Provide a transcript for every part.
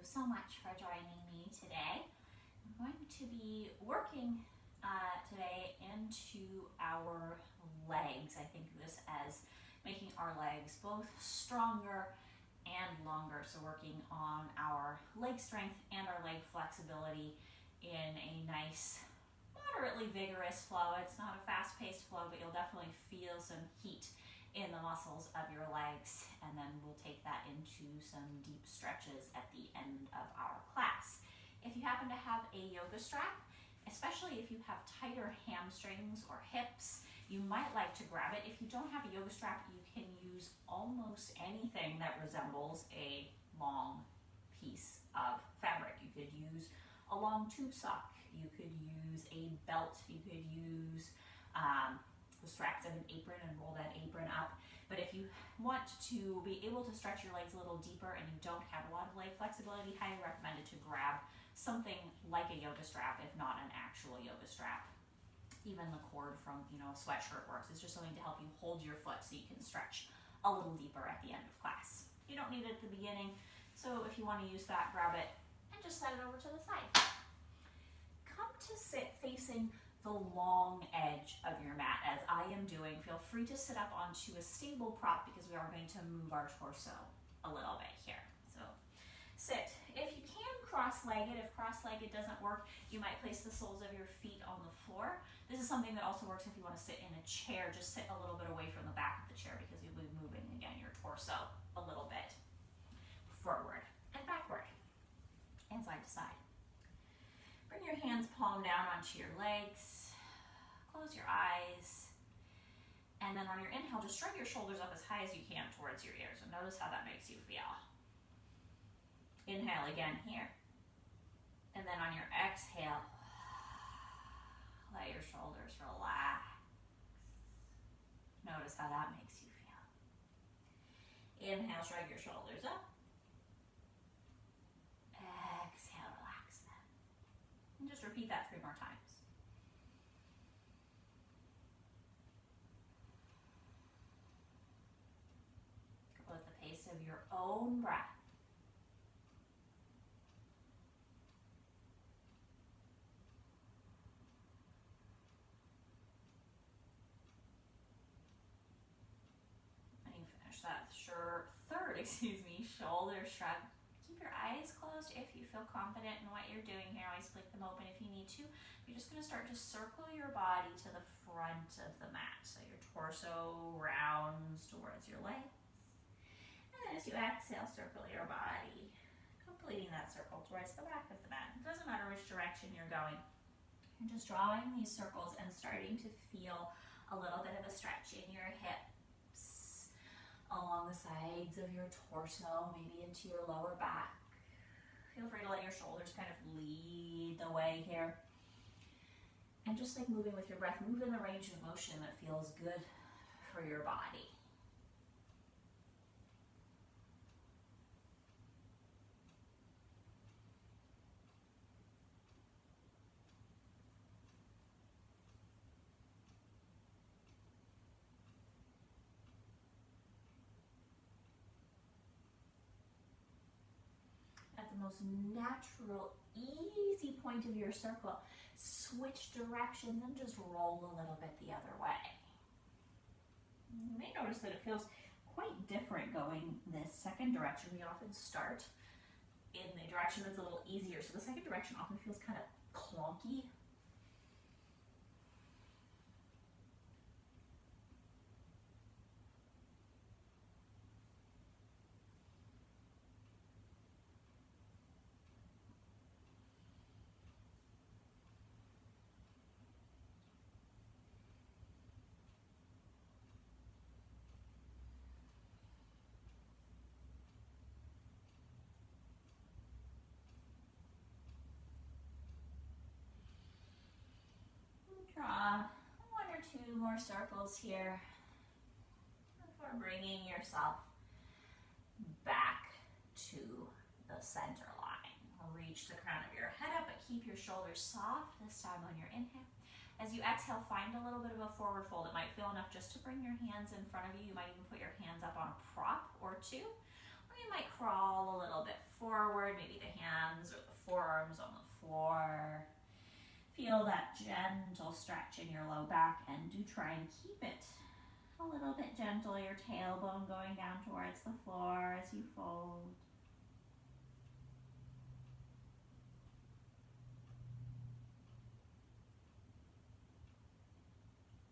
so much for joining me today. I'm going to be working today into our legs. I think of this as making our legs both stronger and longer. So working on our leg strength and our leg flexibility in a nice, moderately vigorous flow. It's not a fast-paced flow, but you'll definitely feel some heat in the muscles of your legs, and then we'll take that into some deep stretches at the end of our class. If you happen to have a yoga strap, especially if you have tighter hamstrings or hips, you might like to grab it. If you don't have a yoga strap, you can use almost anything that resembles a long piece of fabric. You could use a long tube sock, you could use a belt, you could use the straps of an apron and roll that apron up. But if you want to be able to stretch your legs a little deeper and you don't have a lot of leg flexibility, highly recommended to grab something like a yoga strap, if not an actual yoga strap. Even the cord from, a sweatshirt works. It's just something to help you hold your foot so you can stretch a little deeper at the end of class. You don't need it at the beginning, so if you want to use that, grab it and just set it over to the side. Come to sit facing the long edge of your mat as I am doing. Feel free to sit up onto a stable prop because we are going to move our torso a little bit here. So sit. If you can cross-legged, if cross-legged doesn't work, you might place the soles of your feet on the floor. This is something that also works if you want to sit in a chair. Just sit a little bit away from the back of the chair because you'll be moving, again, your torso a little bit forward and backward and side to side. Bring your hands palm down onto your legs. Close your eyes. And then on your inhale, just shrug your shoulders up as high as you can towards your ears. And notice how that makes you feel. Inhale again here. And then on your exhale, let your shoulders relax. Notice how that makes you feel. Inhale, shrug your shoulders up. Exhale, relax them. And just repeat that 3 more times. Go at the pace of your own breath. That shoulder shrug. Keep your eyes closed if you feel confident in what you're doing here. Always flick them open if you need to. You're just going to start to circle your body to the front of the mat. So your torso rounds towards your legs. And then as you exhale, circle your body, completing that circle towards the back of the mat. It doesn't matter which direction you're going. You're just drawing these circles and starting to feel a little bit of a stretch in your hips, along the sides of your torso, maybe into your lower back. Feel free to let your shoulders kind of lead the way here. And just like moving with your breath, move in the range of motion that feels good for your body. Most natural, easy point of your circle, switch directions and just roll a little bit the other way. You may notice that it feels quite different going this second direction. We often start in the direction that's a little easier, so the second direction often feels kind of clunky. Draw 1 or 2 more circles here before bringing yourself back to the center line. Reach the crown of your head up, but keep your shoulders soft this time on your inhale. As you exhale, find a little bit of a forward fold. It might feel enough just to bring your hands in front of you. You might even put your hands up on a prop or 2. Or you might crawl a little bit forward, maybe the hands or the forearms on the floor. Feel that gentle stretch in your low back, and do try and keep it a little bit gentle, your tailbone going down towards the floor as you fold.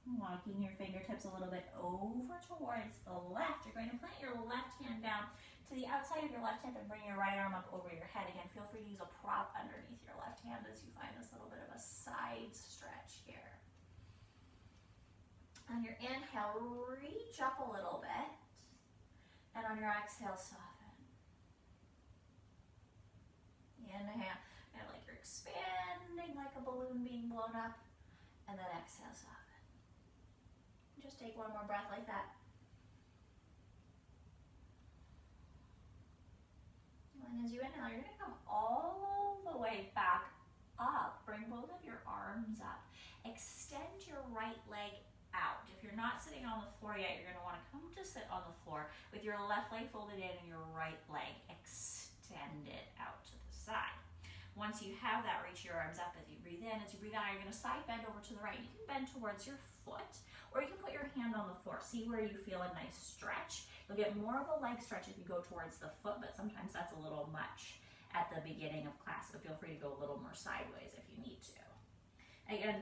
Walking your fingertips a little bit over towards the left. You're going to plant your left hand down to the outside of your left hip and bring your right arm up over your head. Again, feel free to use a prop underneath your left hand as you find this little bit of a side stretch here. On your inhale, reach up a little bit. And on your exhale, soften. Inhale, kind of like you're expanding like a balloon being blown up. And then exhale, soften. Just take one more breath like that. And as you inhale, you're going to come all the way back up. Bring both of your arms up. Extend your right leg out. If you're not sitting on the floor yet, you're going to want to come to sit on the floor with your left leg folded in and your right leg extended out to the side. Once you have that, reach your arms up as you breathe in. As you breathe out, you're going to side bend over to the right. You can bend towards your foot, or you can put your hand on the floor. See where you feel a nice stretch. You'll get more of a leg stretch if you go towards the foot, but sometimes that's a little much at the beginning of class, so feel free to go a little more sideways if you need to. Again,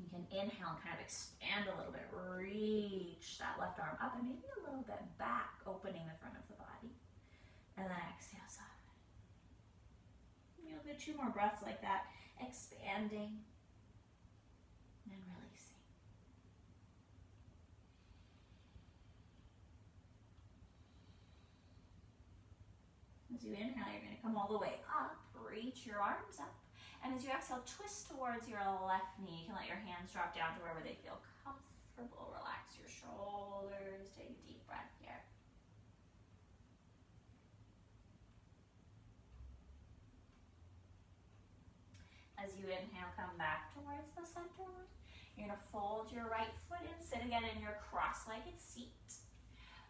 you can inhale and kind of expand a little bit. Reach that left arm up and maybe a little bit back, opening the front of the body. And then exhale, soften. You'll do 2 more breaths like that, expanding and releasing. As you inhale, you're going to come all the way up, reach your arms up, and as you exhale, twist towards your left knee. You can let your hands drop down to wherever they feel comfortable. Relax your shoulders, take a deep breath here. As you inhale, come back towards the center line. You're going to fold your right foot in, sit again in your cross-legged seat.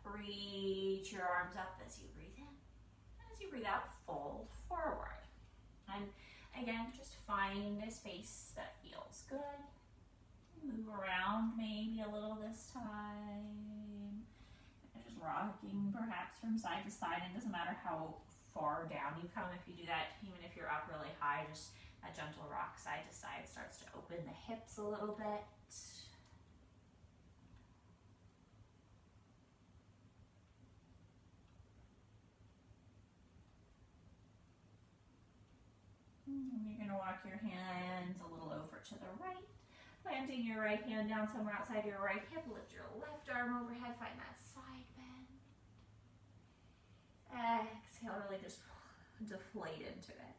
Reach your arms up as you breathe in. As you breathe out, fold forward. And again, just find a space that feels good. Move around maybe a little this time. Just rocking perhaps from side to side. It doesn't matter how far down you come if you do that, even if you're up really high, just a gentle rock side to side starts to open the hips a little bit. And you're going to walk your hands a little over to the right, planting your right hand down somewhere outside your right hip. Lift your left arm overhead, find that side bend. Exhale, really just deflate into it.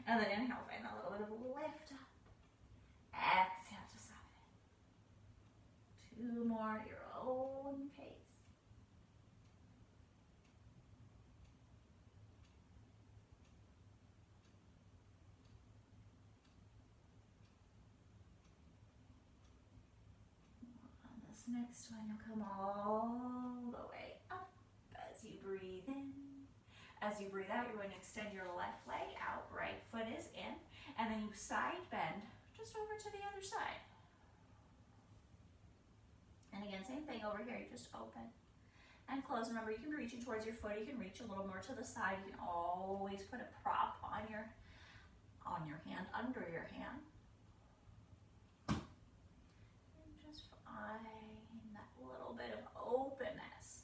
And then inhale, find that little bit of a lift up. Exhale to soften. 2 more at your own pace. On this next one, you'll come all the way up as you breathe in. As you breathe out, you're going to extend your left leg out, right foot is in, and then you side bend just over to the other side. And again, same thing over here, you just open and close. Remember, you can be reaching towards your foot, you can reach a little more to the side. You can always put a prop on your hand, under your hand. And just find that little bit of openness.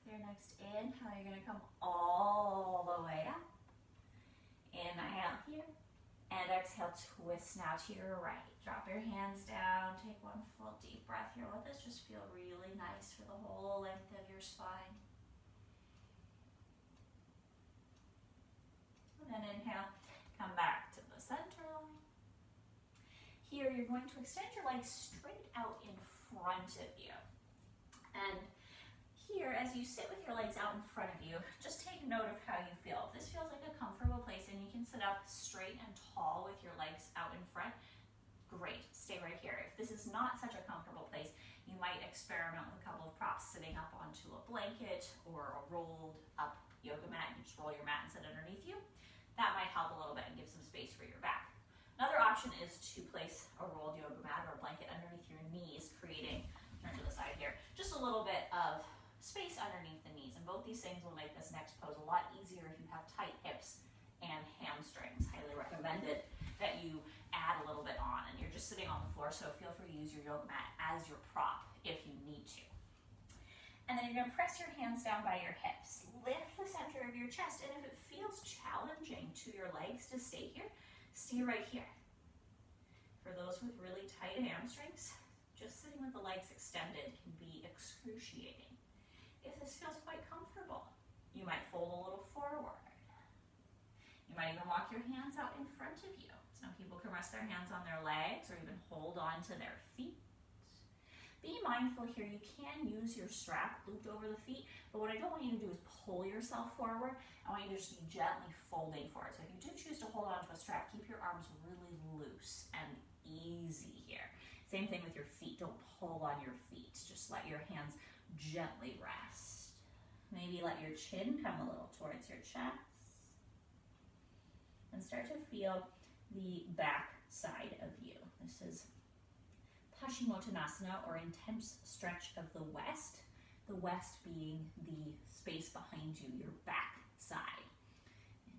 Your next inhale, you're going to come all the way up. Inhale here. And exhale, twist now to your right. Drop your hands down. Take one full deep breath here. Let this just feel really nice for the whole length of your spine. And then inhale, come back to the center line. Here, you're going to extend your legs straight out in front of you. And here, as you sit with your legs out in front of you, just take note of how you feel. If this feels like a comfortable place and you can sit up straight and tall with your legs out in front, great. stay right here. If this is not such a comfortable place, you might experiment with a couple of props sitting up onto a blanket or a rolled up yoga mat. You just roll your mat and sit underneath you. That might help a little bit and give some space for your back. Another option is to place a rolled yoga mat or a blanket underneath your knees, creating, turn to the side here, just a little bit of space underneath the knees. And both these things will make this next pose a lot easier if you have tight hips and hamstrings. Highly recommended that you add a little bit on, and you're just sitting on the floor, so feel free to use your yoga mat as your prop if you need to. And then you're going to press your hands down by your hips. Lift the center of your chest, and if it feels challenging to your legs to stay here, stay right here. For those with really tight hamstrings, just sitting with the legs extended can be excruciating. If this feels quite comfortable, you might fold a little forward. You might even walk your hands out in front of you. Some people can rest their hands on their legs or even hold on to their feet. Be mindful here, you can use your strap looped over the feet, but what I don't want you to do is pull yourself forward. I want you to just be gently folding forward. So if you do choose to hold on to a strap, keep your arms really loose and easy here. Same thing with your feet, don't pull on your feet. Just let your hands gently rest. Maybe let your chin come a little towards your chest. And start to feel the back side of you. This is Paschimottanasana, or intense stretch of the west being the space behind you, your back side.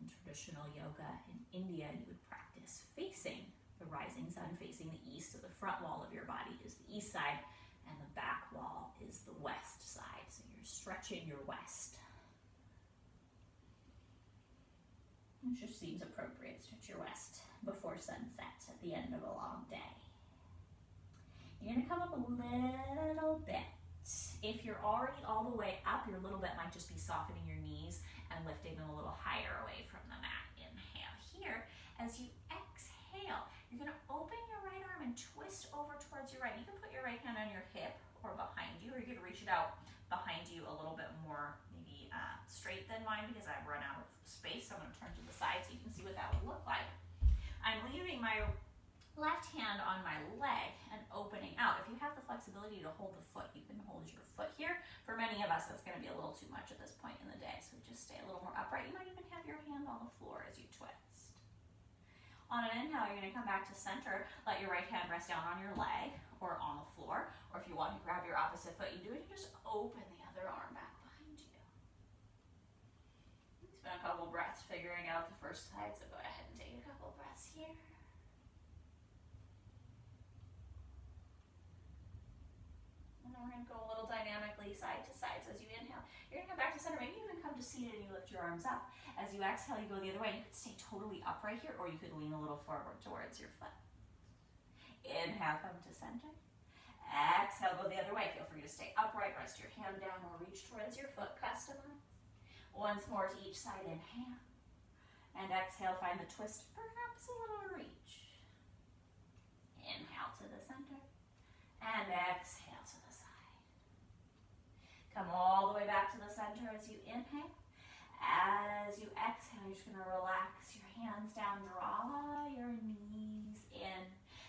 In traditional yoga in India, you would practice facing the rising sun, facing the east, so the front wall of your body is the east side, and the back wall is the west side, so you're stretching your west. It just seems appropriate, stretch your west before sunset at the end of a long day. You're going to come up a little bit. If you're already all the way up, your little bit might just be softening your knees and lifting them a little higher away from the mat. Inhale here. As you exhale, you're going to open your right arm and twist over towards your right. You can put your right hand on your hip or behind you, or you could reach it out behind you a little bit more, maybe straight than mine, because I've run out of space. So I'm going to turn to the side so you can see what that would look like. I'm leaving my left hand on my leg and opening out. If you have the flexibility to hold the foot, you can hold your foot here. For many of us, that's going to be a little too much at this point in the day, so just stay a little more upright. You might even have your hand on the floor as you twist. On an inhale, you're going to come back to center. Let your right hand rest down on your leg or on the floor, or if you want to grab your opposite foot, you do it. You just open the other arm back behind you. Spend a couple breaths figuring out the first side, so go ahead and take a couple breaths here. And then we're going to go a little dynamically side to side. So as you inhale, you're going to come back to center. Maybe even come to seated and you lift your arms up. As you exhale, you go the other way. You could stay totally upright here, or you could lean a little forward towards your foot. Inhale, come to center. Exhale, go the other way. Feel free to stay upright. Rest your hand down or reach towards your foot. Customize. Once more to each side. Inhale. And exhale, find the twist, perhaps a little reach. Inhale to the center. And exhale to the side. Come all the way back to the center as you inhale. As you exhale, you're just going to relax your hands down, draw your knees in.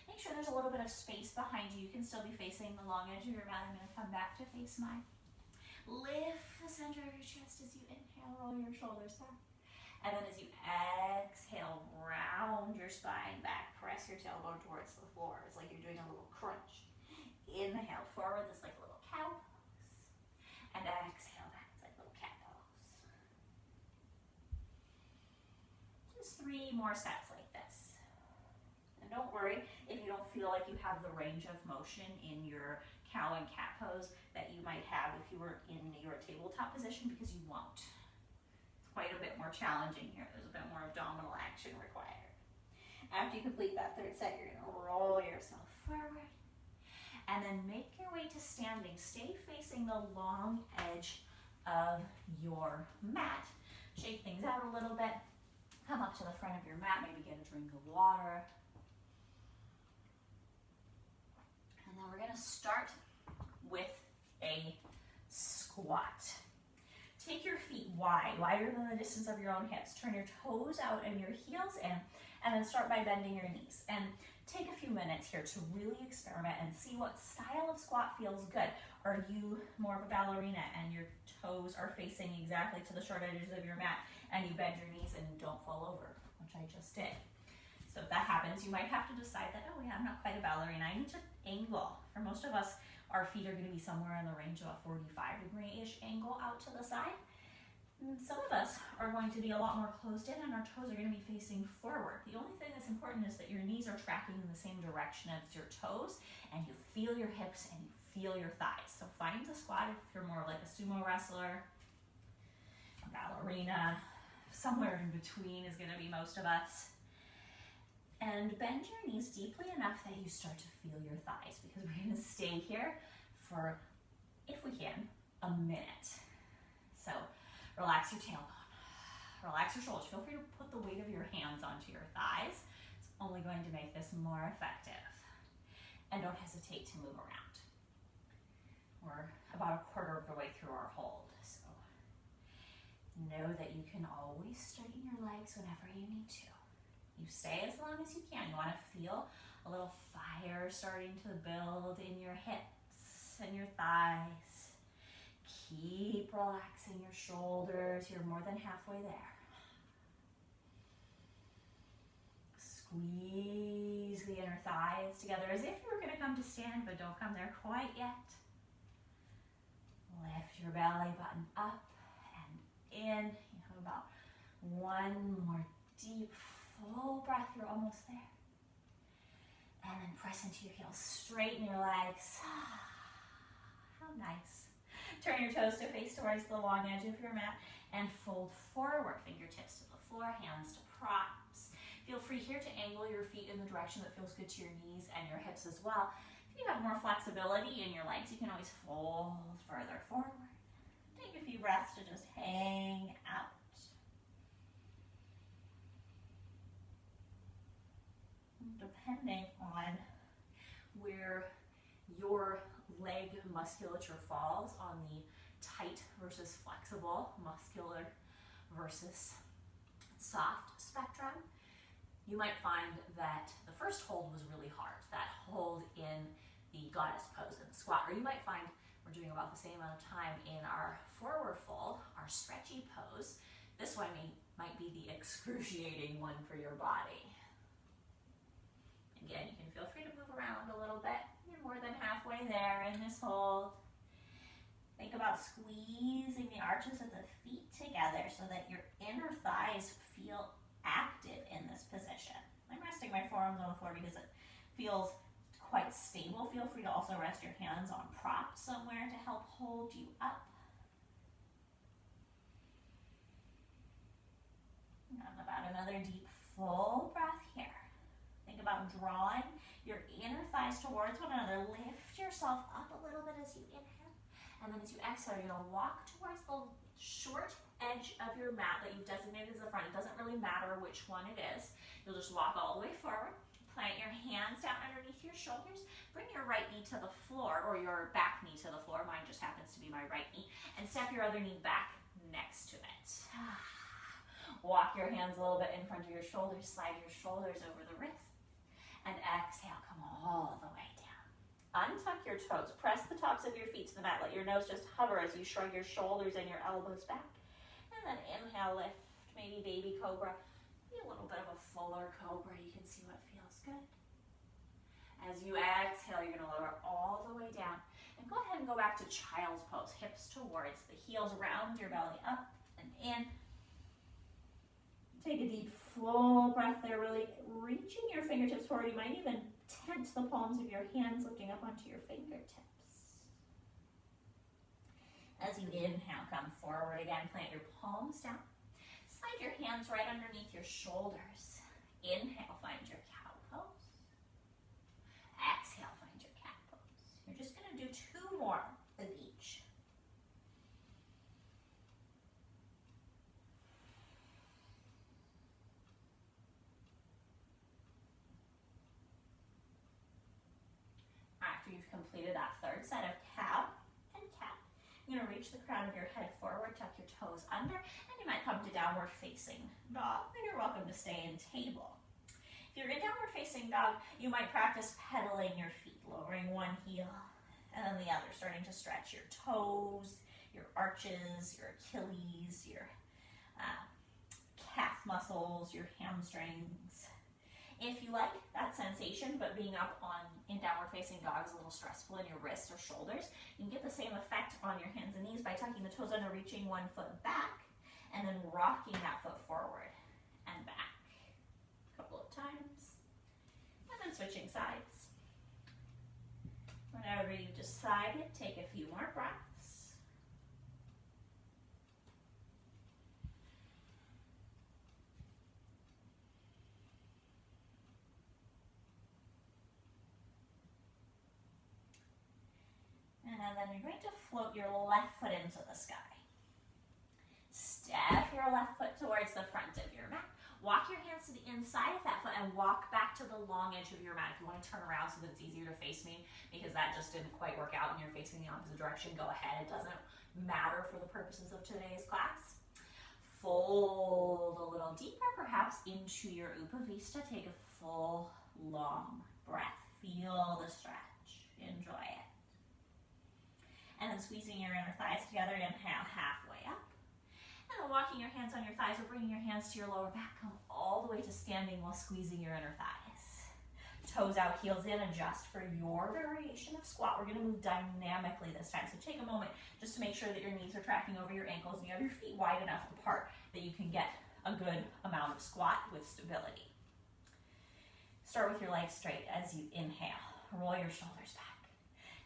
Make sure there's a little bit of space behind you. You can still be facing the long edge of your mat. I'm going to come back to face mine. Lift the center of your chest as you inhale, roll your shoulders back. And then as you exhale, round your spine back, press your tailbone towards the floor. It's like you're doing a little crunch. Inhale forward, this like a little cow pose. And exhale back, it's like a little cat pose. Just 3 more sets like this. And don't worry if you don't feel like you have the range of motion in your cow and cat pose that you might have if you were in your tabletop position, because you won't. It's quite a bit more challenging here. There's a bit more abdominal action required. After you complete that 3rd set, you're going to roll yourself forward. And then make your way to standing. Stay facing the long edge of your mat. Shake things out a little bit. Come up to the front of your mat, maybe get a drink of water. And then we're going to start with a squat. Take your feet wide, wider than the distance of your own hips. Turn your toes out and your heels in, and then start by bending your knees. And take a few minutes here to really experiment and see what style of squat feels good. Are you more of a ballerina and your toes are facing exactly to the short edges of your mat and you bend your knees and don't fall over, which I just did. So if that happens, you might have to decide that, oh yeah, I'm not quite a ballerina. I need to angle. For most of us, our feet are going to be somewhere in the range of a 45-degree-ish angle out to the side. And some of us are going to be a lot more closed in and our toes are going to be facing forward. The only thing that's important is that your knees are tracking in the same direction as your toes and you feel your hips and you feel your thighs. So find the squat if you're more like a sumo wrestler, a ballerina, somewhere in between is going to be most of us. And bend your knees deeply enough that you start to feel your thighs, because we're going to stay here for, if we can, a minute. So relax your tailbone, relax your shoulders. Feel free to put the weight of your hands onto your thighs. It's only going to make this more effective. And don't hesitate to move around. We're about a quarter of the way through our hold, so know that you can always straighten your legs whenever you need to. You stay as long as you can. You want to feel a little fire starting to build in your hips and your thighs. Keep relaxing your shoulders. You're more than halfway there. Squeeze the inner thighs together as if you were going to come to stand, but don't come there quite yet. Lift your belly button up and in. You have about one more deep full breath, you're almost there. And then press into your heels, straighten your legs. How nice. Turn your toes to face towards the long edge of your mat and fold forward, fingertips to the floor, hands to props. Feel free here to angle your feet in the direction that feels good to your knees and your hips as well. If you have more flexibility in your legs, you can always fold further forward. Take a few breaths to just hang out. Depending on where your leg musculature falls on the tight versus flexible, muscular versus soft spectrum, you might find that the first hold was really hard, that hold in the goddess pose in the squat, or you might find we're doing about the same amount of time in our forward fold, our stretchy pose. This one might be the excruciating one for your body. Again, you can feel free to move around a little bit. You're more than halfway there in this hold. Think about squeezing the arches of the feet together so that your inner thighs feel active in this position. I'm resting my forearms on the floor because it feels quite stable. Feel free to also rest your hands on props somewhere to help hold you up. And about another deep, full breath here. Think about drawing your inner thighs towards one another. Lift yourself up a little bit as you inhale. And then as you exhale, you're going to walk towards the short edge of your mat that you've designated as the front. It doesn't really matter which one it is. You'll just walk all the way forward. Plant your hands down underneath your shoulders. Bring your right knee to the floor, or your back knee to the floor. Mine just happens to be my right knee. And step your other knee back next to it. Walk your hands a little bit in front of your shoulders. Slide your shoulders over the wrists. And exhale, come all the way down. Untuck your toes. Press the tops of your feet to the mat. Let your nose just hover as you shrug your shoulders and your elbows back. And then inhale, lift, maybe baby cobra. Maybe a little bit of a fuller cobra. You can see what feels good. As you exhale, you're going to lower all the way down. And go ahead and go back to child's pose. Hips towards the heels, round your belly up and in. Take a deep, full breath there, really reaching your fingertips forward. You might even tent the palms of your hands, lifting up onto your fingertips. As you inhale, come forward again, plant your palms down. Slide your hands right underneath your shoulders. Inhale, find your cow pose. Exhale, find your cat pose. You're just going to do 2 more of each. After you've completed that third set of cow and cat, you're going to reach the crown of your head forward, tuck your toes under, and you might come to downward facing dog, and you're welcome to stay in table. If If you're in downward facing dog, you might practice pedaling your feet, lowering one heel and then the other, starting to stretch your toes, your arches, your Achilles, your calf muscles, your hamstrings. If you like that sensation, but being up in downward facing dog is a little stressful in your wrists or shoulders, you can get the same effect on your hands and knees by tucking the toes under, reaching one foot back, and then rocking that foot forward and back a couple of times, and then switching sides. Whenever you decided, take a few more breaths. And then you're going to float your left foot into the sky. Step your left foot towards the front of your mat. Walk your hands to the inside of that foot and walk back to the long edge of your mat. If you want to turn around so that it's easier to face me, because that just didn't quite work out and you're facing the opposite direction, go ahead. It doesn't matter for the purposes of today's class. Fold a little deeper, perhaps into your Upavista. Take a full, long breath. Feel the stretch. Enjoy it. And then squeezing your inner thighs together, inhale halfway up. And then walking your hands on your thighs or bringing your hands to your lower back, come all the way to standing while squeezing your inner thighs. Toes out, heels in, adjust for your variation of squat. We're gonna move dynamically this time, so take a moment just to make sure that your knees are tracking over your ankles and you have your feet wide enough apart that you can get a good amount of squat with stability. Start with your legs straight as you inhale. Roll your shoulders back.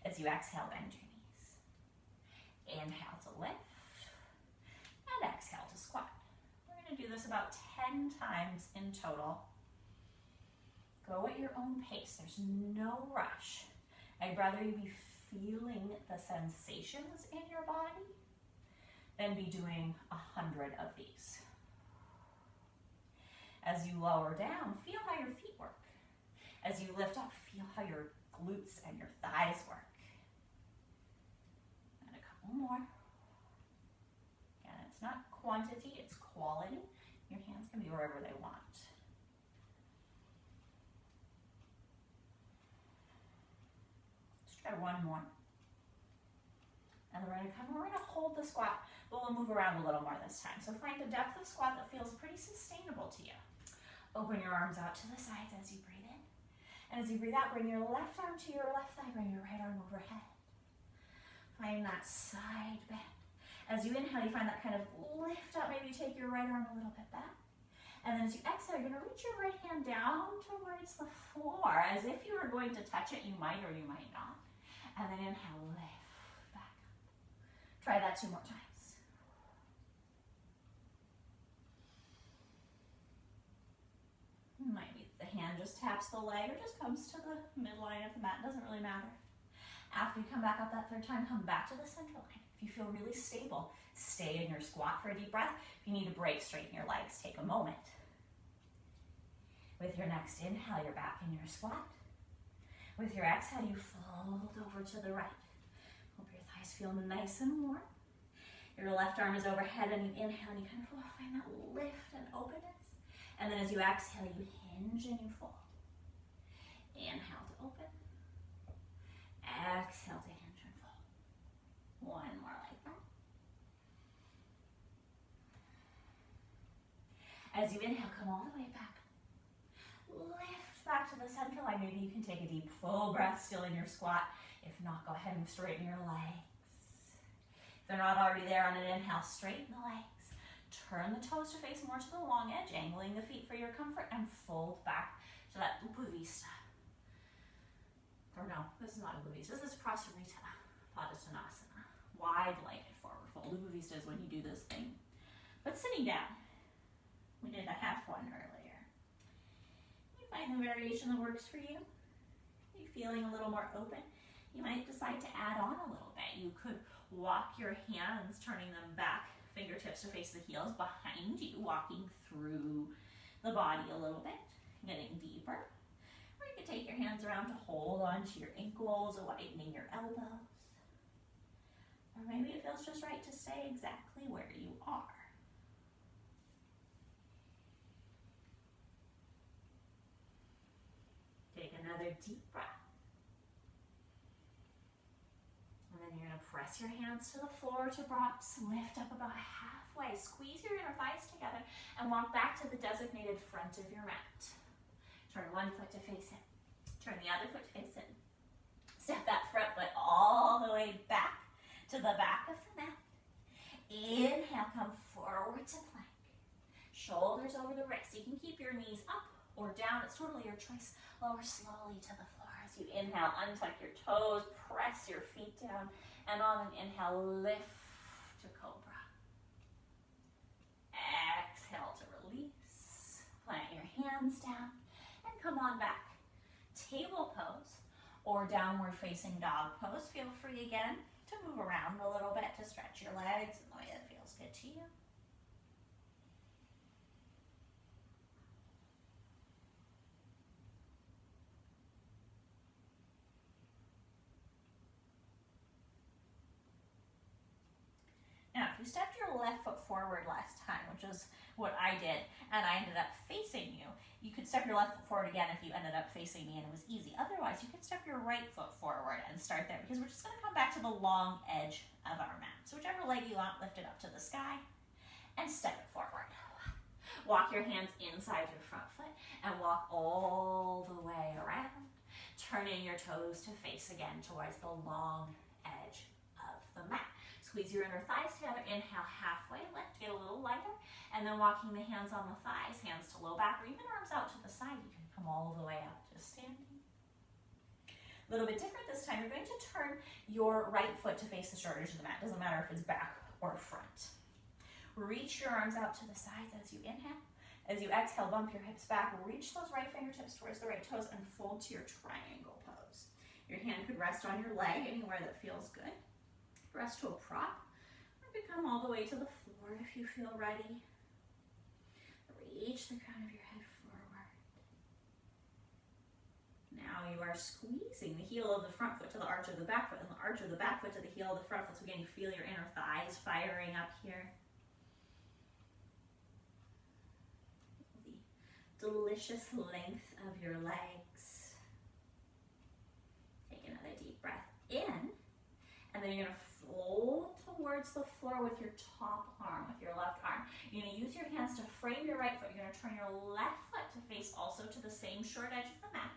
As you exhale, bend your knees. Inhale to lift. And exhale to squat. We're going to do this about 10 times in total. Go at your own pace. There's no rush. I'd rather you be feeling the sensations in your body than be doing 100 of these. As you lower down, feel how your feet work. As you lift up, feel how your glutes and your thighs work. And a couple more. It's not quantity, it's quality. Your hands can be wherever they want. Let's try one more. And then we're gonna hold the squat, but we'll move around a little more this time. So find a depth of squat that feels pretty sustainable to you. Open your arms out to the sides as you breathe in. And as you breathe out, bring your left arm to your left thigh, bring your right arm overhead. Find that side bend. As you inhale, you find that kind of lift up. Maybe you take your right arm a little bit back. And then as you exhale, you're going to reach your right hand down towards the floor. As if you were going to touch it, you might or you might not. And then inhale, lift back up. Try that 2 more times. Maybe the hand just taps the leg or just comes to the midline of the mat. It doesn't really matter. After you come back up that 3rd time, come back to the center line. If you feel really stable, stay in your squat for a deep breath. If you need a break, straighten your legs. Take a moment. With your next inhale, you're back in your squat. With your exhale, you fold over to the right. Hope your thighs feel nice and warm. Your left arm is overhead and you inhale and you kind of find that lift and openness. And then as you exhale, you hinge and you fold. Inhale to open. Exhale to hinge and fold. One more like that. As you inhale, come all the way back. Lift back to the center line. Maybe you can take a deep, full breath still in your squat. If not, go ahead and straighten your legs. If they're not already there on an inhale, straighten the legs. Turn the toes to face more to the long edge, angling the feet for your comfort, and fold back to that Upavista. Or no, this is not Upavista. This is Prasarita Padottanasana. Wide-legged forward fold. Upavista is when you do this thing. But sitting down. We did a half one earlier. You find the variation that works for you. You're feeling a little more open. You might decide to add on a little bit. You could walk your hands, turning them back, fingertips to face the heels behind you, walking through the body a little bit, getting deeper. Or you could take your hands around to hold onto your ankles, widening your elbows. Or maybe it feels just right to stay exactly where you are. another deep breath. And then you're gonna press your hands to the floor to props, lift up about halfway, squeeze your inner thighs together, and walk back to the designated front of your mat. Turn one foot to face it, turn the other foot to face it. Step that front foot all the way back to the back of the mat. Inhale, come forward to plank. Shoulders over the wrists. You can keep your knees up or down. It's totally your choice. Lower slowly to the floor as you inhale. Untuck your toes. Press your feet down. And on an inhale, lift to cobra. Exhale to release. Plant your hands down. And come on back. Table pose or downward facing dog pose. Feel free again to move around a little bit to stretch your legs in the way that feels good to you. Now, if you stepped your left foot forward last time, which is what I did, and I ended up facing you, you could step your left foot forward again if you ended up facing me and it was easy. Otherwise, you could step your right foot forward and start there because we're just going to come back to the long edge of our mat. So whichever leg you want, lift it up to the sky and step it forward. Walk your hands inside your front foot and walk all the way around, turning your toes to face again towards the long edge of the mat. Squeeze your inner thighs together, inhale halfway, lift, get a little lighter, and then walking the hands on the thighs, hands to low back, or even arms out to the side. You can come all the way up to standing. A little bit different this time. You're going to turn your right foot to face the short edge of the mat. Doesn't matter if it's back or front. Reach your arms out to the sides as you inhale. As you exhale, bump your hips back, reach those right fingertips towards the right toes, and fold to your triangle pose. Your hand could rest on your leg, anywhere that feels good. Rest to a prop, or come all the way to the floor if you feel ready. Reach the crown of your head forward. Now you are squeezing the heel of the front foot to the arch of the back foot, and the arch of the back foot to the heel of the front foot. So again, you feel your inner thighs firing up here. The delicious length of your legs. Take another deep breath in, and then you're going to fold towards the floor with your top arm, with your left arm. You're going to use your hands to frame your right foot. You're going to turn your left foot to face also to the same short edge of the mat.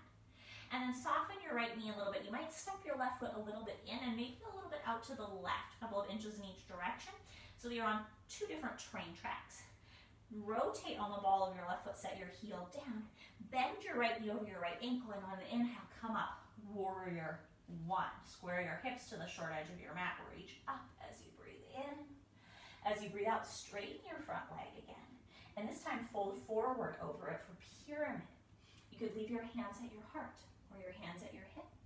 And then soften your right knee a little bit. You might step your left foot a little bit in and maybe a little bit out to the left, a couple of inches in each direction. So you're on two different train tracks. Rotate on the ball of your left foot, set your heel down. Bend your right knee over your right ankle, and on an inhale, come up, warrior one. Square your hips to the short edge of your mat. Reach up as you breathe in. As you breathe out, straighten your front leg again. And this time fold forward over it for pyramid. You could leave your hands at your heart or your hands at your hips.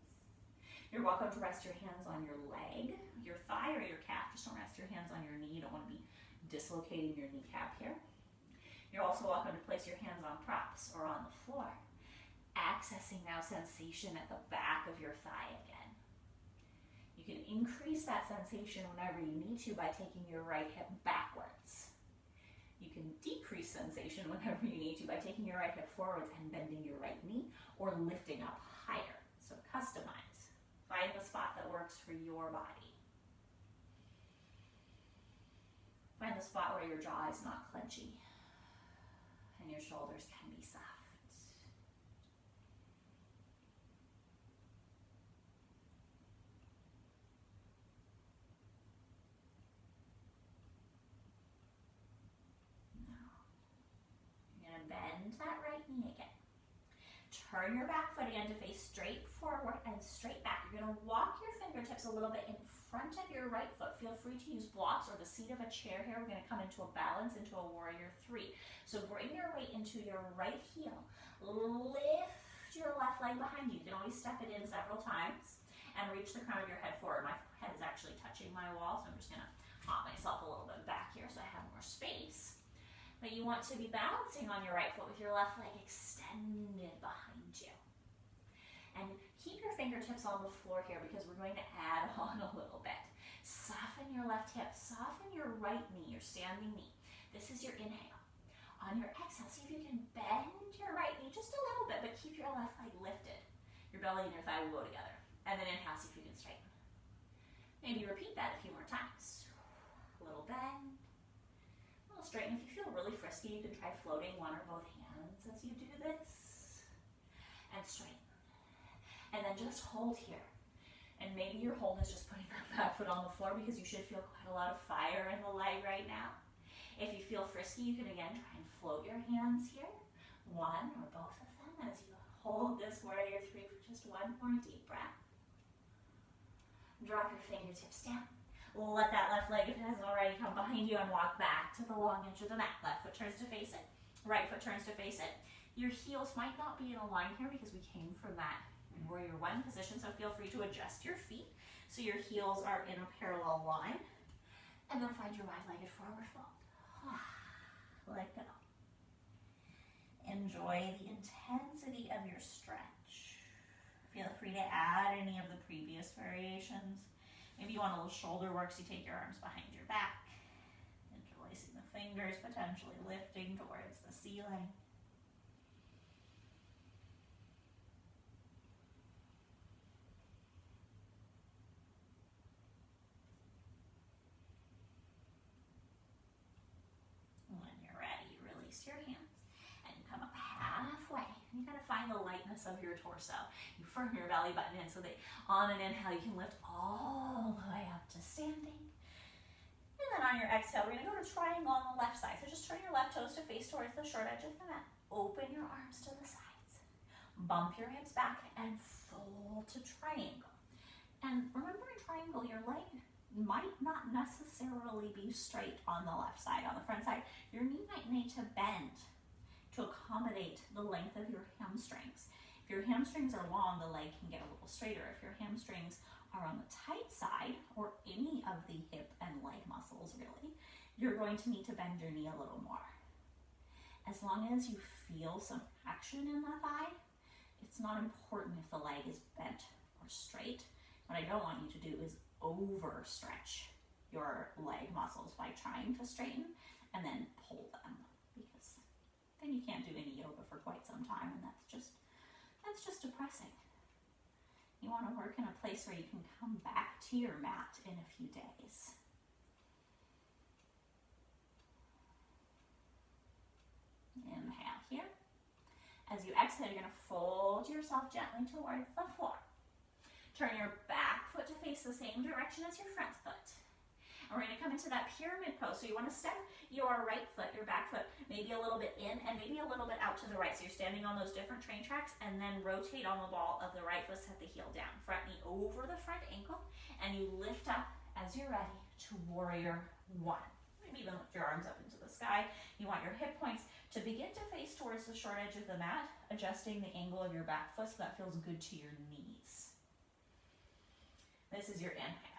You're welcome to rest your hands on your leg, your thigh, or your calf. Just don't rest your hands on your knee. You don't want to be dislocating your kneecap here. You're also welcome to place your hands on props or on the floor. Accessing now sensation at the back of your thigh again. You can increase that sensation whenever you need to by taking your right hip backwards. You can decrease sensation whenever you need to by taking your right hip forwards and bending your right knee or lifting up higher. So customize. Find the spot that works for your body. Find the spot where your jaw is not clenchy and your shoulders can be soft. Bend that right knee again. Turn your back foot again to face straight forward and straight back. You're going to walk your fingertips a little bit in front of your right foot. Feel free to use blocks or the seat of a chair here. We're going to come into a balance, into a warrior three. So bring your weight into your right heel. Lift your left leg behind you. You can always step it in several times and reach the crown of your head forward. My head is actually touching my wall, so I'm just going to hop myself a little bit back here so I have more space. But you want to be balancing on your right foot with your left leg extended behind you. And keep your fingertips on the floor here because we're going to add on a little bit. Soften your left hip, soften your right knee, your standing knee. This is your inhale. On your exhale, see if you can bend your right knee just a little bit, but keep your left leg lifted. Your belly and your thigh will go together. And then inhale, see if you can straighten. Maybe repeat that a few more times. A little bend, a little straighten. If you feel really frisky, you can try floating one or both hands as you do this. And straighten. And then just hold here. And maybe your hold is just putting that back foot on the floor because you should feel quite a lot of fire in the leg right now. If you feel frisky, you can again try and float your hands here. One or both of them as you hold this warrior three for just one more deep breath. Drop your fingertips down. Let that left leg, if it hasn't already, come behind you and walk back to the long edge of the mat. Left foot turns to face it. Right foot turns to face it. Your heels might not be in a line here because we came from that warrior one position, so feel free to adjust your feet so your heels are in a parallel line. And then find your wide-legged forward fold. Let go. Enjoy the intensity of your stretch. Feel free to add any of the previous variations. Maybe you want a little shoulder work, so you take your arms behind your back, interlacing the fingers, potentially lifting towards the ceiling. When you're ready, release your hands and come up halfway. You gotta find the lightness of your torso. You firm your belly button in so that on an inhale you can lift all the way up to standing. And then on your exhale, we're gonna go to triangle on the left side. So just turn your left toes to face towards the short edge of the mat. Open your arms to the sides. Bump your hips back and fold to triangle. And remember in triangle, your leg might not necessarily be straight on the left side. On the front side, your knee might need to bend to accommodate the length of your hamstrings. If your hamstrings are long, the leg can get a little straighter. If your hamstrings are on the tight side, or any of the hip and leg muscles really, you're going to need to bend your knee a little more. As long as you feel some action in the thigh, it's not important if the leg is bent or straight. What I don't want you to do is overstretch your leg muscles by trying to straighten and then pull them, because then you can't do any yoga for quite some time, and that's just depressing. You want to work in a place where you can come back to your mat in a few days. Inhale here. As you exhale, you're going to fold yourself gently towards the floor. Turn your back foot to face the same direction as your front foot. And we're going to come into that pyramid pose. So you want to step your right foot, your back foot, maybe a little bit in and maybe a little bit out to the right. So you're standing on those different train tracks, and then rotate on the ball of the right foot, set the heel down. Front knee over the front ankle, and you lift up as you're ready to warrior one. Maybe even lift your arms up into the sky. You want your hip points to begin to face towards the short edge of the mat, adjusting the angle of your back foot so that feels good to your knees. This is your inhale.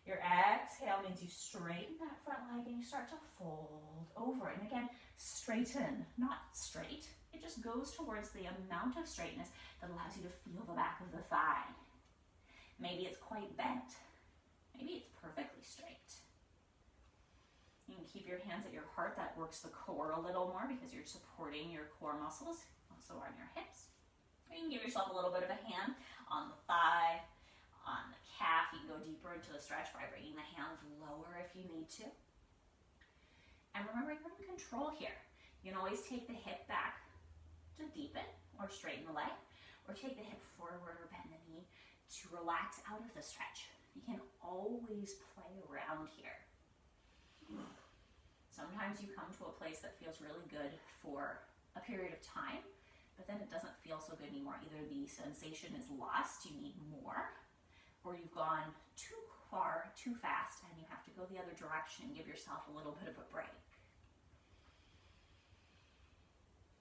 Your exhale means you straighten that front leg and you start to fold over. And again, straighten, not straight. It just goes towards the amount of straightness that allows you to feel the back of the thigh. Maybe it's quite bent. Maybe it's perfectly straight. You can keep your hands at your heart. That works the core a little more because you're supporting your core muscles, also on your hips. Or you can give yourself a little bit of a hand on the thigh, on the calf. You can go deeper into the stretch by bringing the hands lower if you need to. And remember, you're in control here. You can always take the hip back to deepen or straighten the leg, or take the hip forward or bend the knee to relax out of the stretch. You can always play around here. Sometimes you come to a place that feels really good for a period of time, but then it doesn't feel so good anymore. Either the sensation is lost, you need more, or you've gone too far, too fast, and you have to go the other direction and give yourself a little bit of a break.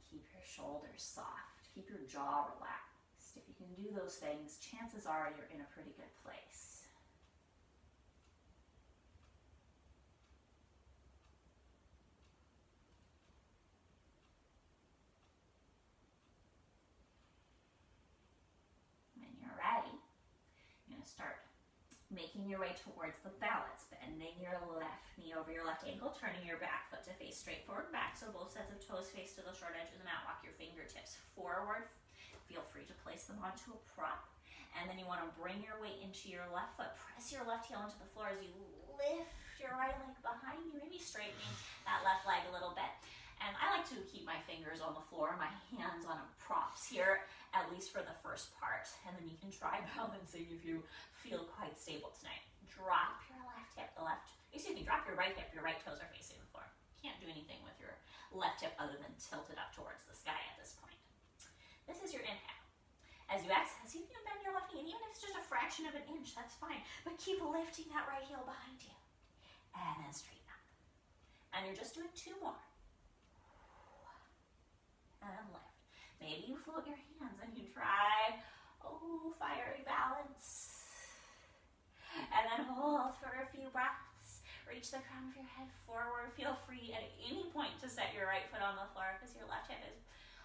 Keep your shoulders soft. Keep your jaw relaxed. If you can do those things, chances are you're in a pretty good place. When you're ready, you're going to start making your way towards the balance, bending your left knee over your left ankle, turning your back foot to face straight forward back, so both sets of toes face to the short edge of the mat. Walk your fingertips forward. feel free to place them onto a prop. And then you want to bring your weight into your left foot. Press your left heel into the floor as you lift your right leg behind you, maybe straightening that left leg a little bit. And I like to keep my fingers on the floor, my hands on props here, at least for the first part. And then you can try balancing if you feel quite stable tonight. Drop your left hip, drop your right hip, your right toes are facing the floor. Can't do anything with your left hip other than tilt it up towards the sky at this point. This is your inhale. As you exhale, see if you can bend your left knee, and even if it's just a fraction of an inch, that's fine. But keep lifting that right heel behind you. And then straighten up. And you're just doing 2 more. And lift. Maybe you float your hands and you try, fiery balance. And then hold for a few breaths. Reach the crown of your head forward. Feel free at any point to set your right foot on the floor because your left hip is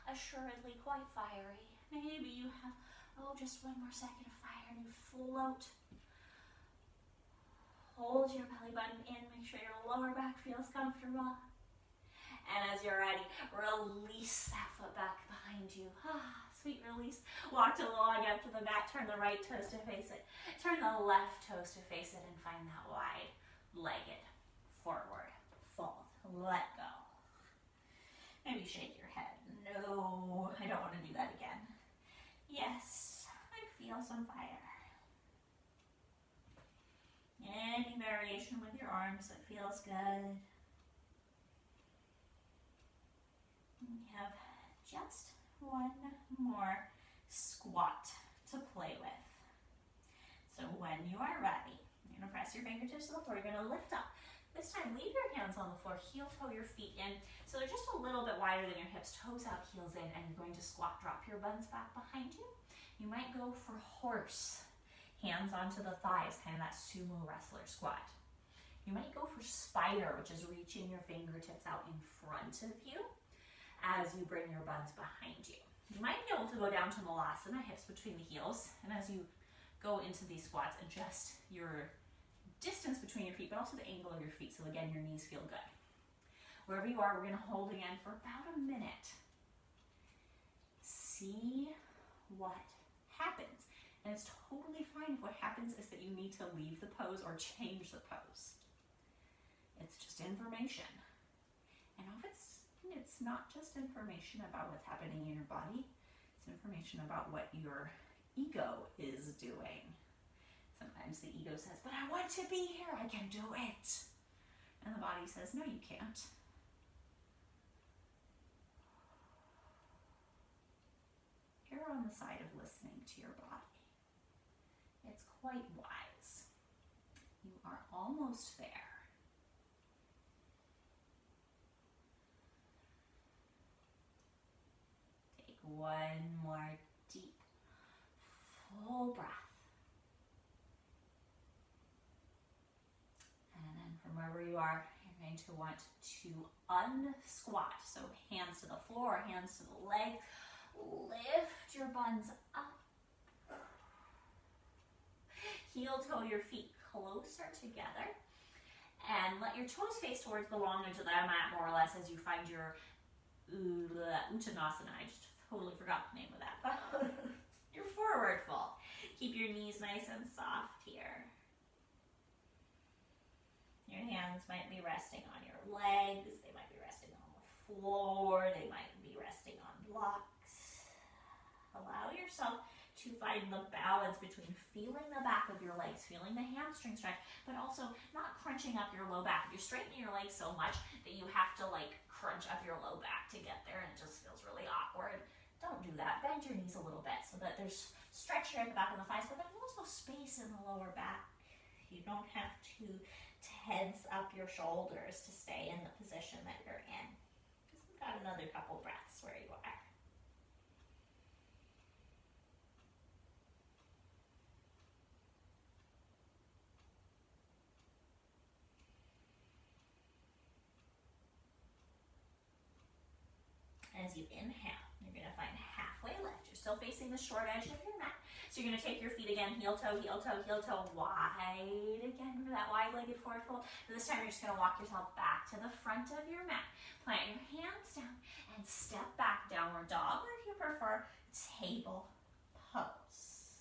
assuredly quite fiery. Maybe you have, just 1 more second of fire and you float. Hold your belly button in. Make sure your lower back feels comfortable. And as you're ready, release that foot back behind you. Sweet release. Walk the log up to the mat. Turn the right toes to face it. Turn the left toes to face it and find that wide-legged forward fold. Let go. Maybe shake your head. No, I don't want to do that again. Yes, I feel some fire. Any variation with your arms that feels good. We have just 1 more squat to play with. So when you are ready, you're going to press your fingertips to the floor. You're going to lift up. This time, leave your hands on the floor. Heel toe your feet in. So they're just a little bit wider than your hips. Toes out, heels in. And you're going to squat. Drop your buns back behind you. You might go for horse. Hands onto the thighs, kind of that sumo wrestler squat. You might go for spider, which is reaching your fingertips out in front of you as you bring your buns behind you. You might be able to go down to Malasana, hips between the heels, and as you go into these squats, adjust your distance between your feet, but also the angle of your feet, so again, your knees feel good. Wherever you are, we're going to hold again for about a minute. See what happens. And it's totally fine if what happens is that you need to leave the pose or change the pose. It's just information. And often it's not just information about what's happening in your body, it's information about what your ego is doing. Sometimes the ego says, but I want to be here, I can do it. And the body says, no, you can't. You're on the side of listening to your body. It's quite wise. You are almost there. Take 1 more deep, full breath. And then from wherever you are, you're going to want to unsquat. So hands to the floor, hands to the legs. Lift your buns up. Heel toe your feet closer together. And let your toes face towards the long edge of the mat more or less as you find your Uttanasana. I just totally forgot the name of that. Your forward fold. Keep your knees nice and soft here. Your hands might be resting on your legs. They might be resting on the floor. They might be resting on blocks. Allow yourself to find the balance between feeling the back of your legs, feeling the hamstring stretch, but also not crunching up your low back. If you're straightening your legs so much that you have to crunch up your low back to get there and it just feels really awkward, don't do that. Bend your knees a little bit so that there's stretch here at the back of the thighs, but there's also space in the lower back. You don't have to tense up your shoulders to stay in the position that you're in. Just got another couple breaths where you are. As you inhale, you're going to find halfway lift. You're still facing the short edge of your mat. So you're going to take your feet again, heel toe, heel toe, heel toe, wide again for that wide-legged forward fold. And this time you're just going to walk yourself back to the front of your mat. Plant your hands down and step back down downward dog, or if you prefer, table pose.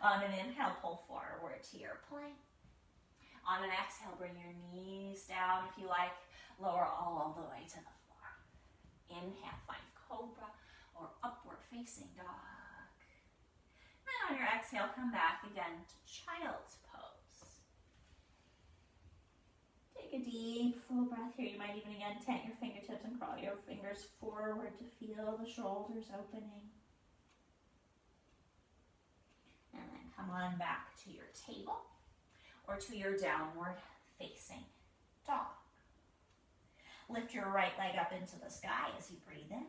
On an inhale, pull forward to your plank. On an exhale, bring your knees down if you like. Lower all the way to the floor. Inhale, find cobra or upward facing dog. And on your exhale, come back again to child's pose. Take a deep, full breath here. You might even again tent your fingertips and crawl your fingers forward to feel the shoulders opening. And then come on back to your table or to your downward facing dog. Lift your right leg up into the sky as you breathe in.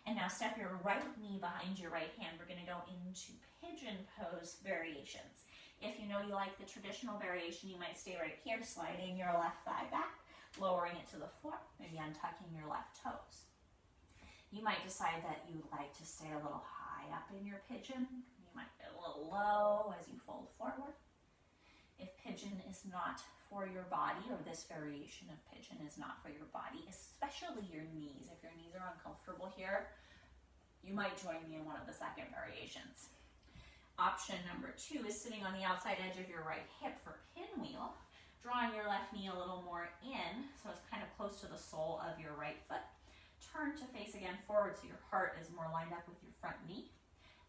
And now step your right knee behind your right hand. We're going to go into pigeon pose variations. If you know you like the traditional variation, you might stay right here, sliding your left thigh back, lowering it to the floor, maybe untucking your left toes. You might decide that you like to stay a little high up in your pigeon. You might get a little low as you fold forward. If pigeon is not for your body, or this variation of pigeon is not for your body, especially your knees, if your knees are uncomfortable here, you might join me in one of the second variations. Option number 2 is sitting on the outside edge of your right hip for pinwheel, drawing your left knee a little more in, so it's kind of close to the sole of your right foot. Turn to face again forward so your heart is more lined up with your front knee,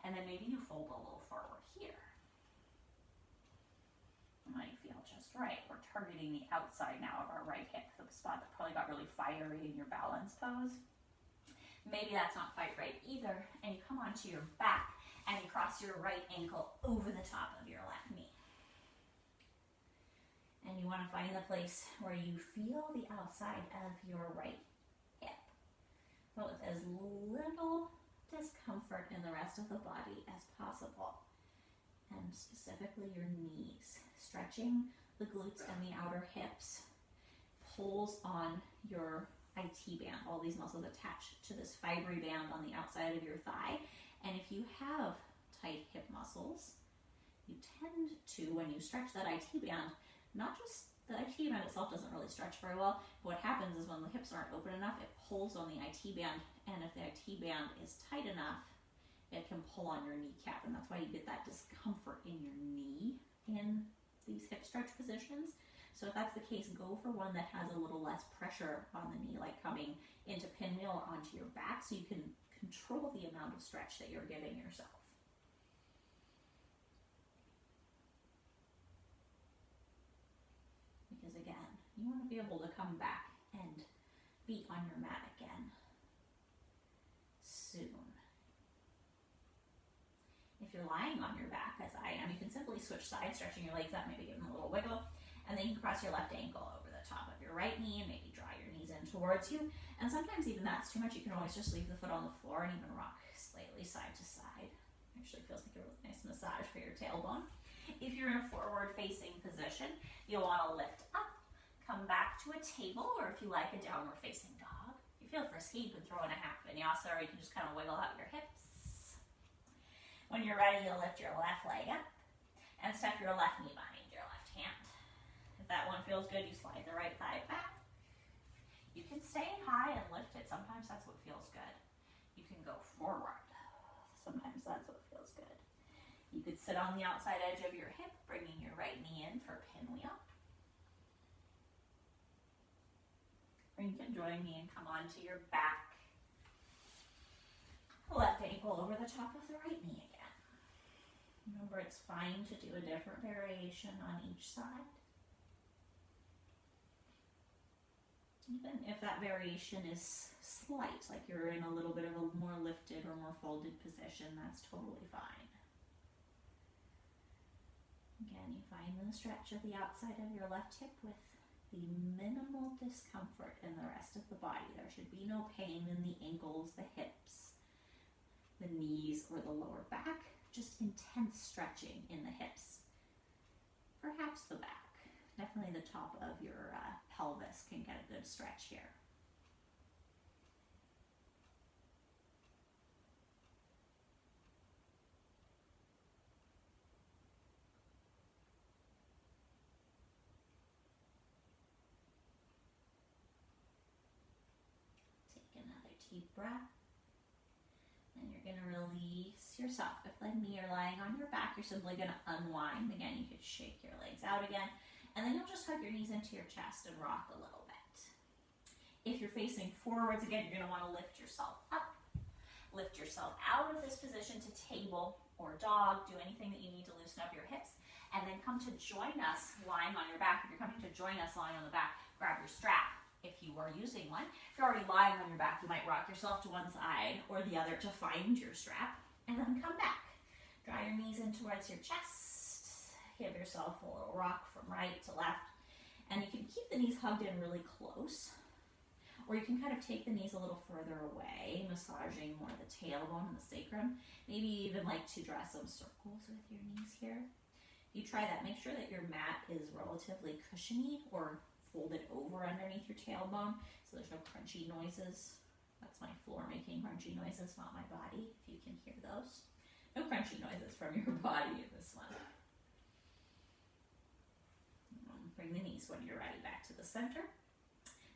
and then maybe you fold a little forward here. It might feel just right. We're targeting the outside now of our right hip, the spot that probably got really fiery in your balance pose. Maybe that's not quite right either, and you come onto your back and you cross your right ankle over the top of your left knee. And you want to find the place where you feel the outside of your right hip, but with as little discomfort in the rest of the body as possible. And specifically your knees. Stretching the glutes and the outer hips pulls on your IT band, all these muscles attached to this fibery band on the outside of your thigh. And if you have tight hip muscles, you tend to, when you stretch that IT band, not just the IT band itself doesn't really stretch very well. What happens is when the hips aren't open enough, it pulls on the IT band, and if the IT band is tight enough, it can pull on your kneecap, and that's why you get that discomfort in your knee in these hip stretch positions. So if that's the case, go for one that has a little less pressure on the knee, like coming into pinwheel or onto your back, so you can control the amount of stretch that you're giving yourself. Because again, you want to be able to come back and be on your mat again soon. If you're lying on your back, as I am, you can simply switch sides, stretching your legs out, maybe give them a little wiggle, and then you can cross your left ankle over the top of your right knee and maybe draw your knees in towards you. And sometimes even that's too much. You can always just leave the foot on the floor and even rock slightly side to side. Actually feels like a really nice massage for your tailbone. If you're in a forward-facing position, you'll want to lift up, come back to a table, or if you like, a downward-facing dog. If you feel frisky, you can throw in a half vinyasa, or you can just kind of wiggle out your hips. When you're ready, you'll lift your left leg up and step your left knee behind your left hand. If that one feels good, you slide the right thigh back. You can stay high and lift it. Sometimes that's what feels good. You can go forward. Sometimes that's what feels good. You could sit on the outside edge of your hip, bringing your right knee in for pinwheel. Or you can join me and come onto your back. Left ankle over the top of the right knee again. Remember, it's fine to do a different variation on each side. Even if that variation is slight, like you're in a little bit of a more lifted or more folded position, that's totally fine. Again, you find the stretch of the outside of your left hip with the minimal discomfort in the rest of the body. There should be no pain in the ankles, the hips, the knees, or the lower back. Just intense stretching in the hips. Perhaps the back. Definitely the top of your pelvis can get a good stretch here. Take another deep breath. Then you're going to release yourself. If like me, you're lying on your back, you're simply going to unwind. Again, you could shake your legs out again. And then you'll just hug your knees into your chest and rock a little bit. If you're facing forwards, again, you're going to want to lift yourself up. Lift yourself out of this position to table or dog. Do anything that you need to loosen up your hips. And then come to join us lying on your back. If you're coming to join us lying on the back, grab your strap if you are using one. If you're already lying on your back, you might rock yourself to one side or the other to find your strap. And then come back. Draw your knees in towards your chest. Give yourself a little rock from right to left. And you can keep the knees hugged in really close. Or you can kind of take the knees a little further away, massaging more of the tailbone and the sacrum. Maybe even like to draw some circles with your knees here. If you try that, make sure that your mat is relatively cushiony or folded over underneath your tailbone so there's no crunchy noises. That's my floor making crunchy noises, not my body, if you can hear those. No crunchy noises from your body in this one. Bring the knees when you're ready back to the center.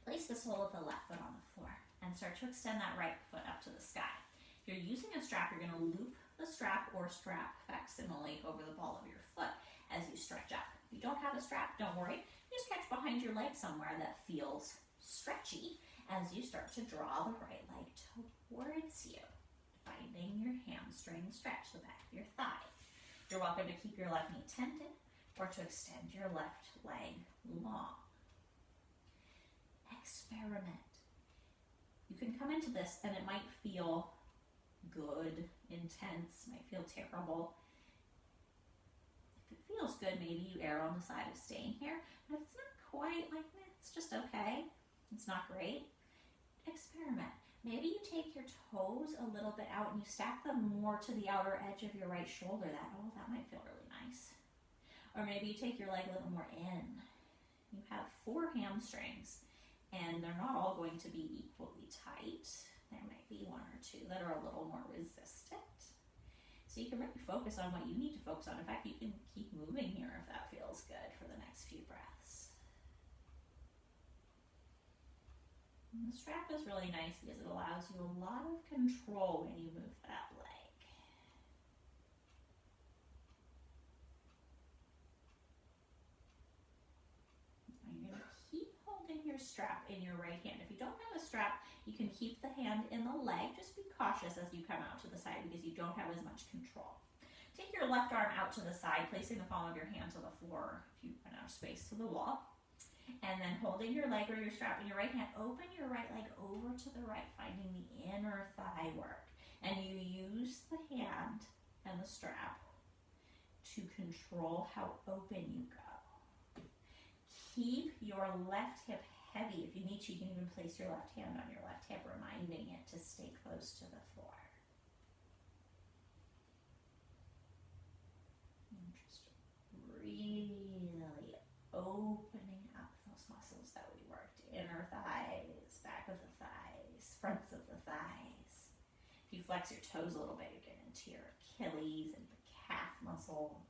Place the sole of the left foot on the floor and start to extend that right foot up to the sky. If you're using a strap, you're going to loop the strap or strap facsimile over the ball of your foot as you stretch up. If you don't have a strap, don't worry. Just catch behind your leg somewhere that feels stretchy as you start to draw the right leg towards you, finding your hamstring stretch, the back of your thigh. You're welcome to keep your left knee tented or to extend your left leg long. Experiment. You can come into this and it might feel good, intense, might feel terrible. If it feels good, maybe you err on the side of staying here. But if it's not quite like that, it's just okay. It's not great. Experiment. Maybe you take your toes a little bit out and you stack them more to the outer edge of your right shoulder. That might feel really nice. Or maybe you take your leg a little more in. You have 4 hamstrings. And they're not all going to be equally tight. There might be 1 or 2 that are a little more resistant. So you can really focus on what you need to focus on. In fact, you can keep moving here if that feels good for the next few breaths. And the strap is really nice because it allows you a lot of control when you move that leg. Strap in your right hand. If you don't have a strap, you can keep the hand in the leg. Just be cautious as you come out to the side because you don't have as much control. Take your left arm out to the side, placing the palm of your hand to the floor if you run out of space to the wall. And then holding your leg or your strap in your right hand, open your right leg over to the right, finding the inner thigh work. And you use the hand and the strap to control how open you go. Keep your left hip heavy. If you need to, you can even place your left hand on your left hip, reminding it to stay close to the floor. And just really opening up those muscles that we worked. Inner thighs, back of the thighs, fronts of the thighs. If you flex your toes a little bit, you get into your Achilles and the calf muscles.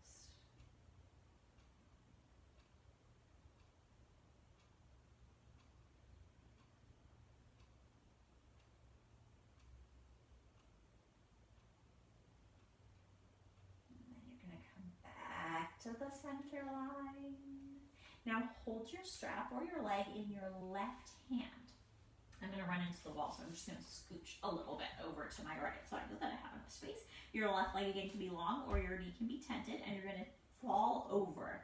To the center line. Now hold your strap or your leg in your left hand. I'm going to run into the wall, so I'm just going to scooch a little bit over to my right so I know that I have enough space. Your left leg again can be long or your knee can be tented, and you're going to fall over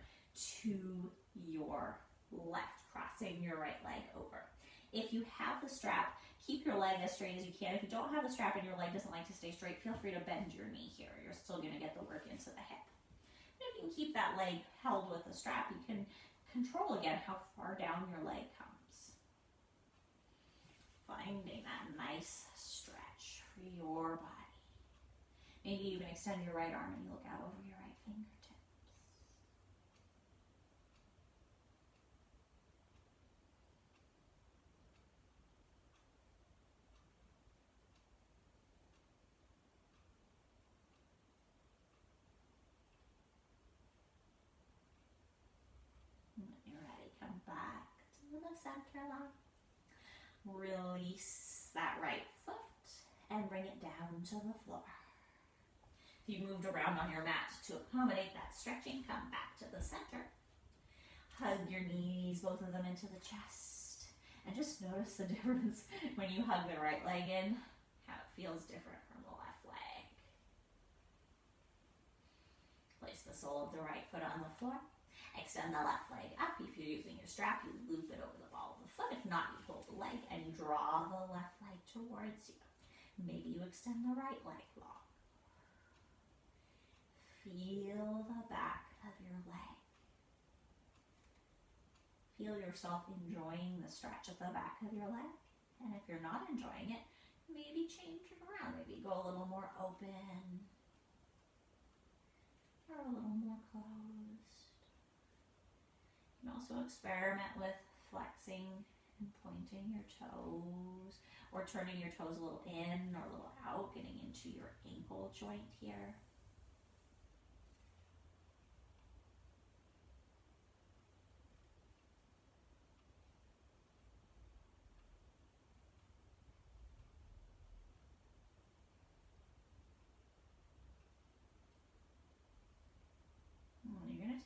to your left, crossing your right leg over. If you have the strap, keep your leg as straight as you can. If you don't have the strap and your leg doesn't like to stay straight, feel free to bend your knee here. You're still going to get the work into the hip. If you can keep that leg held with the strap, you can control again how far down your leg comes. Finding that nice stretch for your body. Maybe even extend your right arm and you look out over your right fingertips. Back to the center line. Release that right foot. and bring it down to the floor. If you moved around on your mat to accommodate that stretching, come back to the center. Hug your knees, both of them into the chest. And just notice the difference when you hug the right leg in, how it feels different from the left leg. Place the sole of the right foot on the floor. Extend the left leg up. If you're using your strap, you loop it over the ball of the foot. If not, you pull the leg and you draw the left leg towards you. Maybe you extend the right leg long. Feel the back of your leg. Feel yourself enjoying the stretch at the back of your leg. And if you're not enjoying it, maybe change it around. Maybe go a little more open or a little more closed. You can also experiment with flexing and pointing your toes, or turning your toes a little in or a little out, getting into your ankle joint here.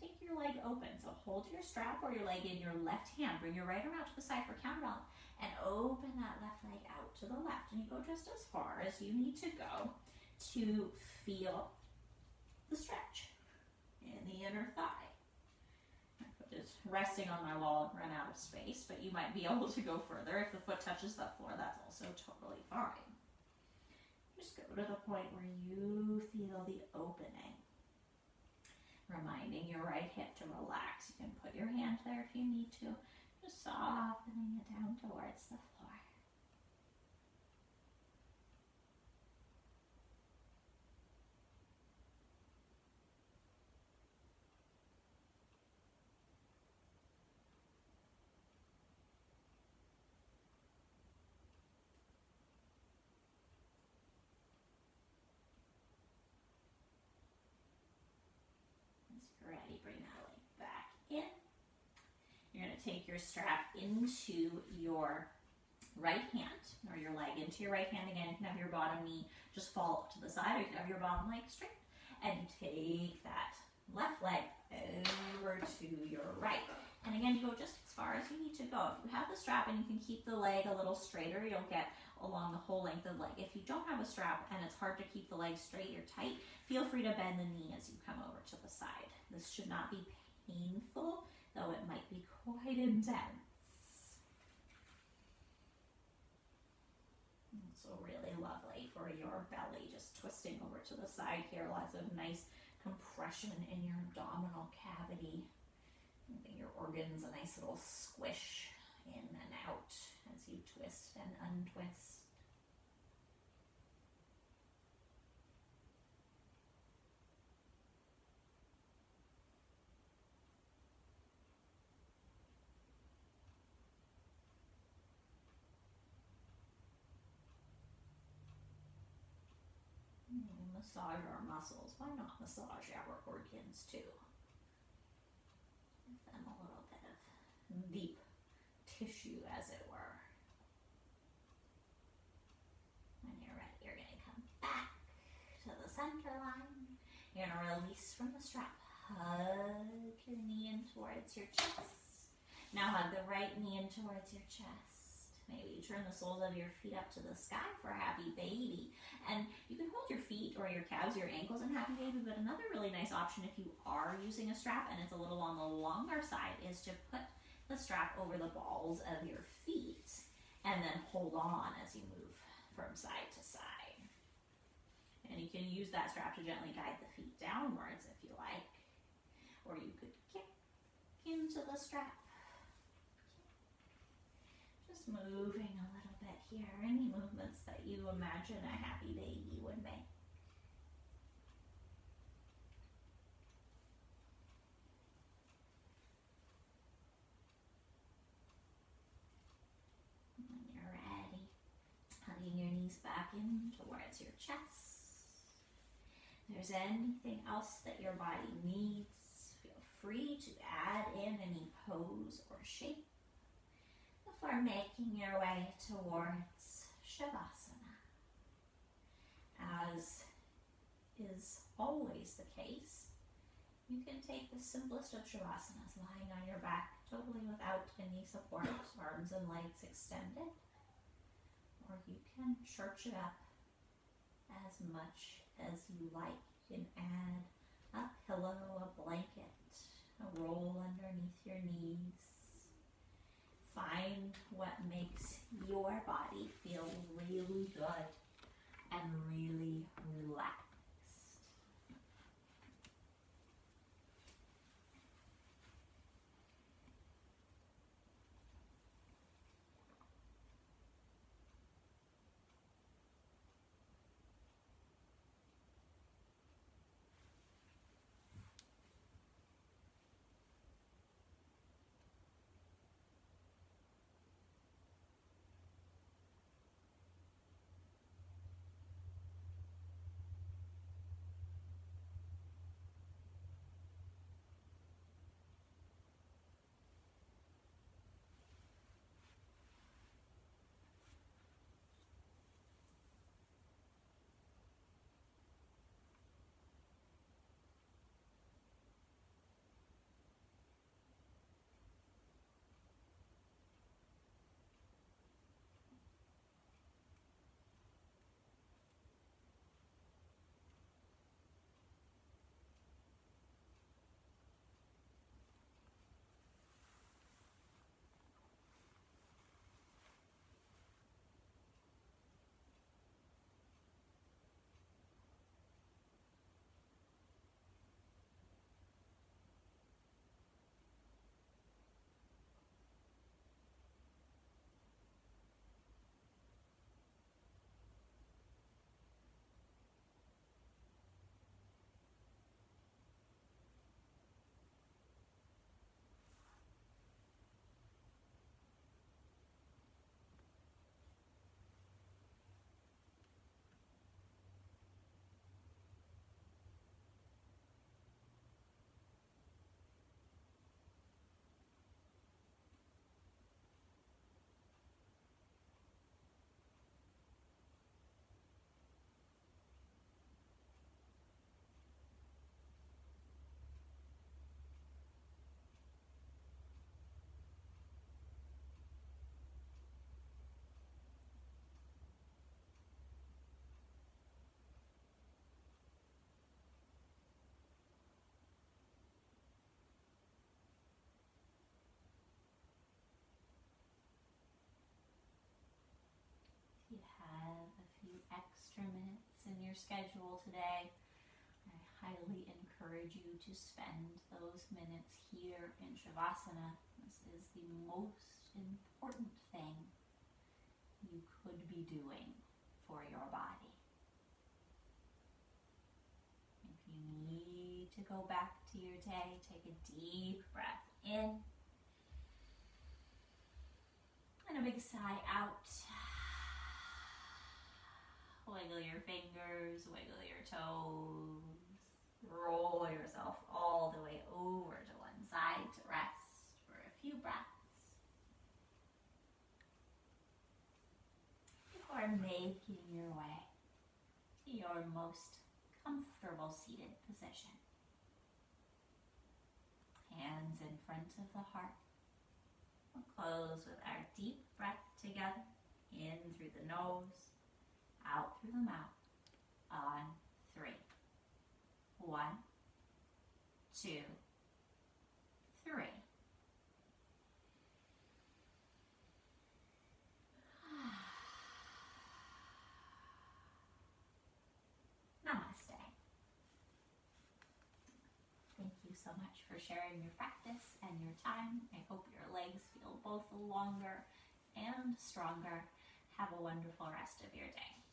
Take your leg open, so hold your strap or your leg in your left hand, bring your right arm out to the side for counterbalance, and open that left leg out to the left, and you go just as far as you need to go to feel the stretch in the inner thigh. My foot is resting on my wall and run out of space, but you might be able to go further. If the foot touches the floor, that's also totally fine. Just go to the point where you feel the opening. Reminding your right hip to relax. You can put your hand there if you need to. Just softening it down towards the floor. Ready, bring that leg back in. You're going to take your strap into your right hand, or your leg into your right hand again. You can have your bottom knee just fall up to the side, or you can have your bottom leg straight. And you take that left leg over to your right. And again, you go just as far as you need to go. If you have the strap and you can keep the leg a little straighter, you'll get along the whole length of the leg. If you don't have a strap and it's hard to keep the leg straight or tight, feel free to bend the knee as you come over to the side. This should not be painful, though it might be quite intense. So really lovely for your belly, just twisting over to the side here. Lots of nice compression in your abdominal cavity. Giving your organs a nice little squish in and out as you twist and untwist. Massage our muscles. Why not massage our organs too? Give them a little bit of deep tissue, as it were. When you're ready, you're going to come back to the center line. You're going to release from the strap. Hug your knee in towards your chest. Now hug the right knee in towards your chest. Maybe you turn the soles of your feet up to the sky for Happy Baby. And you can hold your feet or your calves or your ankles in Happy Baby, but another really nice option if you are using a strap and it's a little on the longer side is to put the strap over the balls of your feet and then hold on as you move from side to side. And you can use that strap to gently guide the feet downwards if you like. Or you could kick into the strap. Just moving a little bit here. Any movements that you imagine a Happy Baby would make. When you're ready, hugging your knees back in towards your chest. If there's anything else that your body needs, feel free to add in any pose or shape before making your way towards Shavasana. as is always the case, you can take the simplest of Savasanas, lying on your back, totally without any support, arms and legs extended. Or you can church it up as much as you like. You can add a pillow, a blanket, a roll underneath your knees. Find what makes your body feel really good and really relaxed. If you have a few extra minutes in your schedule today, I highly encourage you to spend those minutes here in Shavasana. This is the most important thing you could be doing for your body. If you need to go back to your day, take a deep breath in and a big sigh out. Wiggle your fingers, wiggle your toes, roll yourself all the way over to one side to rest for a few breaths before making your way to your most comfortable seated position. Hands in front of the heart. We'll close with our deep breath together, in through the nose, out through the mouth, on 3. 1, 2, 3. Namaste. Thank you so much for sharing your practice and your time. I hope your legs feel both longer and stronger. Have a wonderful rest of your day.